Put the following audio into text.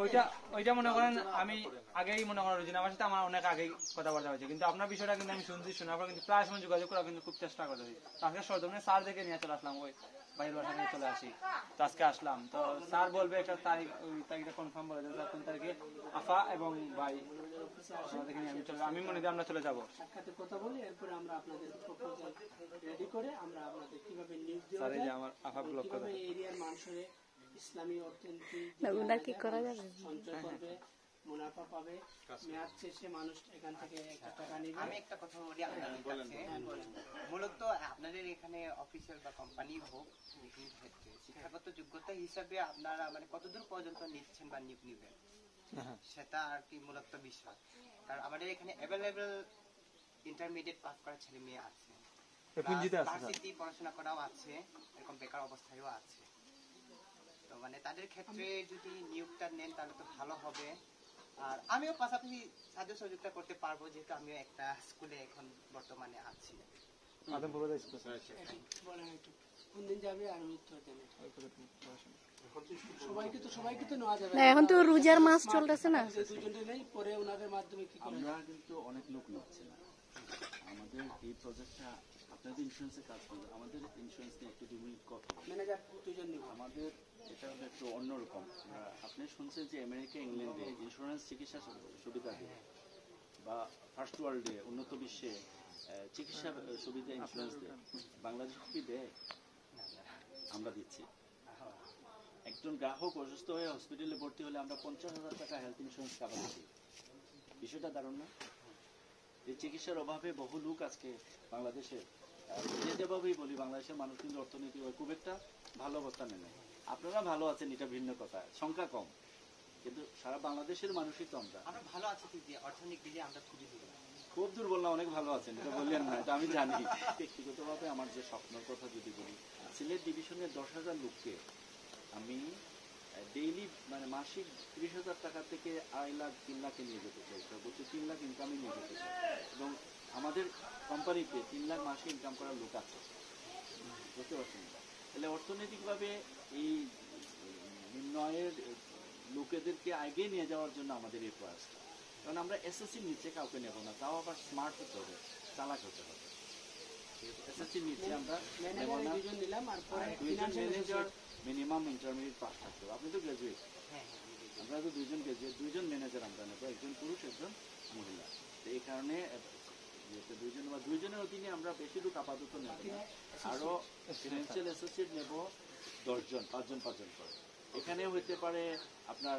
ওইটা ওইটা মনে করেন আমি আগেই মনে করেন রুজিনা আমার সাথে আমার অনেক আগেই কথাবার্তা হয়েছে, কিন্তু আপনার বিষয়টা কিন্তু আমি শুনছি, শোনার পর কিন্তু প্রায় সময় যোগাযোগ করা কিন্তু খুব চেষ্টা করতেছি। আজকে সরজমিনে স্যার দেখে নিয়ে চলে আসলাম, ওই বাইরের বাসা নিয়ে চলে আসি, তো আজকে আসলাম। তো স্যার বলবে একটা তারিখ, ওই তারিখটা কনফার্ম বলে দেবে কোন তারিখে আফা এবং ভাই দেখে নিয়ে আমি চলে, আমি মনে করি আমরা চলে যাবো। সাক্ষাতের কথা বলি, এরপরে আমরা আপনাদের প্রপোজাল রেডি করে আমরা আপনাদের কিভাবে নিয়োগ দেওয়া স্যার এই যে যায়, আমার আফা ব্লক কিভাবে করে এরিয়ার মানুষের ইসলামী অর্থনীতি কি করা যাবে, সঞ্চয় করবে, মুনাফা পাবে, মেয়াদ শেষে মানুষ এখান থেকে একটা টাকা নিবে। আমি একটা কথা বলি আপনাদের কাছে, মূলত আপনাদের এখানে অফিসিয়াল বা কোম্পানি হোক, বিভিন্ন ক্ষেত্রে শিক্ষাগত যোগ্যতা হিসাবে আপনারা মানে কতদূর পর্যন্ত নিচ্ছেন বা নিয়োগ নিবেন সেটা আর কি মূলত বিষয়। কারণ আমাদের এখানে অ্যাভেলেবেল ইন্টারমিডিয়েট পাস করা ছেলে মেয়ে আছে, ভার্সিটি পড়াশোনা করাও আছে, এরকম বেকার অবস্থায়ও আছে। তো মানে তাদের ক্ষেত্রে যদি নিয়োগটা নেন তাহলে তো ভালো হবে। আর আমিও পাশাপাশি সাহায্য সহযোগিতা করতে পারবো, যেহেতু আমিও একটা স্কুলে এখন বর্তমানে আছি। কোনদিন যাবে আর উত্তর দেবে, সবাইকে তো নেওয়া যাবে না, এখন তো রোজার মাস চলতেছে না, দুজনে নেই, পরে ওনাদের মাধ্যমে কি করে? আমরা কিন্তু অনেক লোক নিচ্ছি না। আমাদের এই প্রজেক্টটা আপনাদের ইন্স্যুরেন্সে কাজ করবে, আমাদের ইন্স্যুরেন্স নিয়ে একটু 2 মিনিট কথা। ম্যানেজার দুজন নিব। আমাদের এটা হলো একটু অন্যরকম। আপনি শুনছেন যে আমেরিকা ইংল্যান্ডে ইন্স্যুরেন্স চিকিৎসা সুবিধা দেয়, বা ফার্স্ট ওয়ার্ল্ডে উন্নত বিশ্বে চিকিৎসা সুবিধা ইন্স্যুরেন্স দেয়। বাংলাদেশ কি দেয়? আমরা দিচ্ছি। একজন গ্রাহক অসুস্থ হয়ে হসপিটালে ভর্তি হলে আমরা 50,000 টাকা হেলথ ইন্স্যুরেন্স কাভার দিই। বিষয়টা দারুণ না? এই চিকিৎসার অভাবে বহু লোক আজকে বাংলাদেশে, যেভাবেই বলি বাংলাদেশের মানুষ কিন্তু অর্থনীতি খুব একটা ভালো অবস্থানে নেই। আপনারা ভালো আছেন এটা ভিন্ন কথা, সংখ্যা কম, কিন্তু সারা বাংলাদেশের মানুষই তো আমরা ভালো আছি, যে অর্থনৈতিক দিকে আমরা খুবই খুব দুর্বল না, অনেক ভালো আছেন, এটা বললেন না, এটা আমি জানি। ব্যক্তিগতভাবে আমার যে স্বপ্নের কথা যদি বলি, সিলেট ডিভিশনের 10,000 লোককে আমি ডেইলি মানে মাসিক 30,000 টাকা থেকে 2.5 লাখ 3 লাখে নিয়ে যেতে চাই, সর্বোচ্চ 3 লাখ ইনকামে নিয়ে যেতে চাই। এবং আমাদের কোম্পানিতে 3 লাখ মাসে ইনকাম করার লোক আছে, বুঝতে পারছেন? তাহলে অর্থনৈতিকভাবে এই নিম্নয়ের লোকেদেরকে আগে নিয়ে যাওয়ার জন্য আমাদের এই প্রয়াসটা। কারণ আমরা এসএসসির নিচে কাউকে নেব না, তাও আবার স্মার্ট হতে হবে, চালাক হতে হবে। এসএসসির নিচে আমরা নেব না, দুইজন ম্যানেজার মিনিমাম ইন্টারমিডিয়েট পাস থাকতে হবে। আপনি তো গ্রাজুয়েট, আমরা তো 2জন গ্রাজুয়েট, 2জন ম্যানেজার আমরা নেবো, একজন পুরুষ একজন মহিলা। তো এই কারণে 2জন বা 2জনের অধীনে আমরা বেশি লোক আপাতত নেব না, আরো ফিনান্সিয়াল অ্যাসোসিয়েট নেব 10 জন, 5 জন করে। এখানে হইতে পারে আপনার